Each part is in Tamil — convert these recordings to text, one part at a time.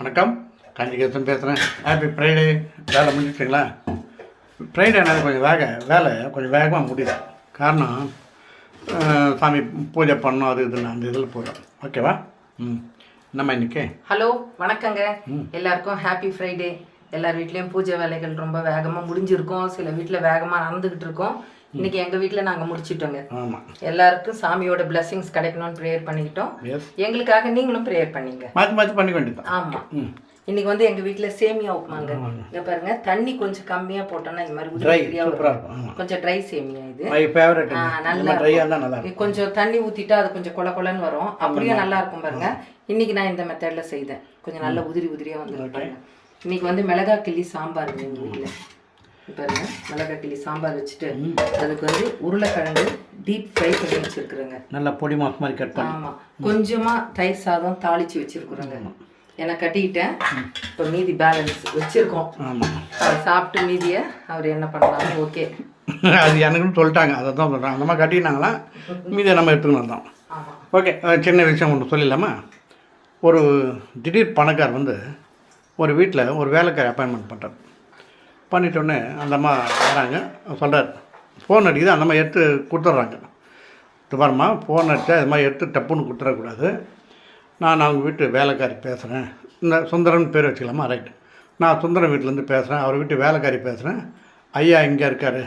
வணக்கம், காஞ்சிகேசன் பேசுகிறேன். Happy Friday. வேலை முடிஞ்சிட்டிங்களா? ஃப்ரைடே எனக்கு வேலை கொஞ்சம் வேகமாக முடியுது. காரணம் சாமி பூஜை பண்ணணும், அது இதுன்னு அந்த இதில் போகிறோம். ஓகேவா? என்னம்மா இன்னைக்கு? ஹலோ, வணக்கங்க. எல்லாருக்கும் ஹாப்பி ஃப்ரைடே. எல்லார் வீட்லேயும் பூஜை வேலைகள் ரொம்ப வேகமாக முடிஞ்சிருக்கோம். சில வீட்டில் வேகமாக நடந்துக்கிட்டு இருக்கோம். இன்னைக்கு எங்கள் வீட்டில் நாங்கள் முடிச்சிட்டோங்க. ஆமாம், எல்லாருக்கும் சாமியோட பிளெஸிங்ஸ் கிடைக்கணும்னு ப்ரேயர் பண்ணிக்கிட்டோம். எங்களுக்காக நீங்களும் ப்ரேயர் பண்ணீங்க. மாற்றி பண்ணி வேண்டியது. ஆமாம். இன்னைக்கு வந்து எங்கள் வீட்டில் சேமியா உப்புமாங்க. இங்கே பாருங்க, தண்ணி கொஞ்சம் கம்மியாக போட்டோம்னா இந்த மாதிரி உதிரியாக கொஞ்சம் ட்ரை சேமியா. இது நல்லா கொஞ்சம் தண்ணி ஊற்றிட்டா அது கொஞ்சம் கொல கொலன்னு வரும். அப்படியும் நல்லா இருக்கும் பாருங்க. இன்னைக்கு நான் இந்த மெத்தடில் செய்தேன். கொஞ்சம் நல்ல உதிரியாக வந்து இன்னைக்கு வந்து மிளகாய் கிள்ளி சாம்பார் எங்கள் வீட்டில். பாருங்க, மிளகாய் கிள்ளி சாம்பார் வச்சுட்டு அதுக்கு வந்து உருளைக்கிழங்கு டீப் ஃப்ரை பண்ணி வச்சுருக்குறேங்க. நல்லா பொடி மாஸ் மாதிரி கட் பண்ணி. ஆமாம், கொஞ்சமாக தயிர் சாதம் தாளித்து வச்சுருக்குறோங்க. என்னை கட்டிக்கிட்டேன். இப்போ மீதி பேலன்ஸ் வச்சுருக்கோம். ஆமாம், அதை சாப்பிட்டு மீதியை அவர் என்ன பண்ணலாம். ஓகே, அது எனக்குன்னு சொல்லிட்டாங்க. அதை தான் சொல்கிறாங்க. அந்த மாதிரி கட்டினாங்களா, மீதியை நம்ம எடுத்துக்கணும் தான். ஓகே, சின்ன விஷயம் ஒன்று சொல்லிடலாமா? ஒரு திடீர் பணக்கார் வந்து ஒரு வீட்டில் ஒரு வேலைக்காரி அப்பாயின்மெண்ட் பண்ணுறாரு. பண்ணிட்டோன்னே அந்த அம்மா வராங்க, சொல்கிறார், ஃபோன் அடிக்குது. அந்த அம்மா எடுத்து கொடுத்துட்றாங்க. இது பாரும்மா, ஃபோன் அடித்தா இது மாதிரி எடுத்து டப்புன்னு கொடுத்துடக்கூடாது. நான் அவங்க வீட்டு வேலைக்காரி பேசுகிறேன். இந்த சுந்தரன் பேர் வச்சுக்கலாமா? ரைட்டு. நான் சுந்தரன் வீட்டிலேருந்து பேசுகிறேன், அவர் வீட்டு வேலைக்காரி பேசுகிறேன். ஐயா இங்கே இருக்கார்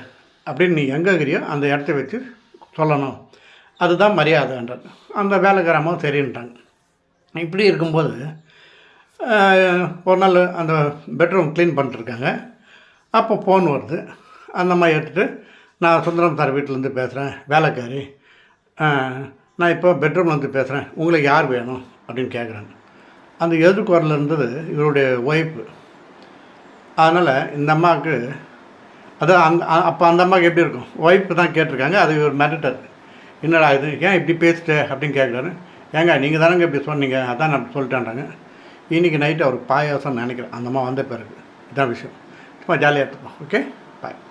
அப்படின்னு நீ எங்கே இருக்கிறியோ அந்த இடத்த வச்சு சொல்லணும். அதுதான் மரியாதைன்றது. அந்த வேலைக்காரமாக சரின்ட்டாங்க. இப்படி இருக்கும்போது ஒரு நாள் அந்த பெட்ரூம் க்ளீன் பண்ணிட்டுருக்காங்க. அப்போ ஃபோன் வருது. அந்த மாதிரி எடுத்துகிட்டு, நான் சுந்தரம் சார் வீட்டிலேருந்து பேசுகிறேன், வேலைக்காரி, நான் இப்போ பெட்ரூம்லேருந்து பேசுகிறேன், உங்களுக்கு யார் வேணும் அப்படின்னு கேட்குறாங்க. அந்த எதிர்குரலில் இருந்தது இவருடைய ஒய்ஃபு. அதனால் இந்த அம்மாவுக்கு அது அப்போ அந்த அம்மாவுக்கு எப்படி இருக்கும்? ஒய்ஃபு தான் கேட்டிருக்காங்க. அது இவர் மிரட்டர். என்னடா இது, ஏன் இப்படி பேசிட்டு அப்படின்னு கேட்குறாரு. ஏங்க நீங்கள் தானங்க இப்படி சொன்னீங்க, அதான் நான் சொல்லிட்டேன்றாங்க. இன்றைக்கி நைட்டு அவருக்கு பாயாசம் நினைக்கிறேன் அந்த அம்மா வந்த பிறகு. இதான் விஷயம். சும்மா ஜாலியாக எடுத்துப்போம். ஓகே, பாய்.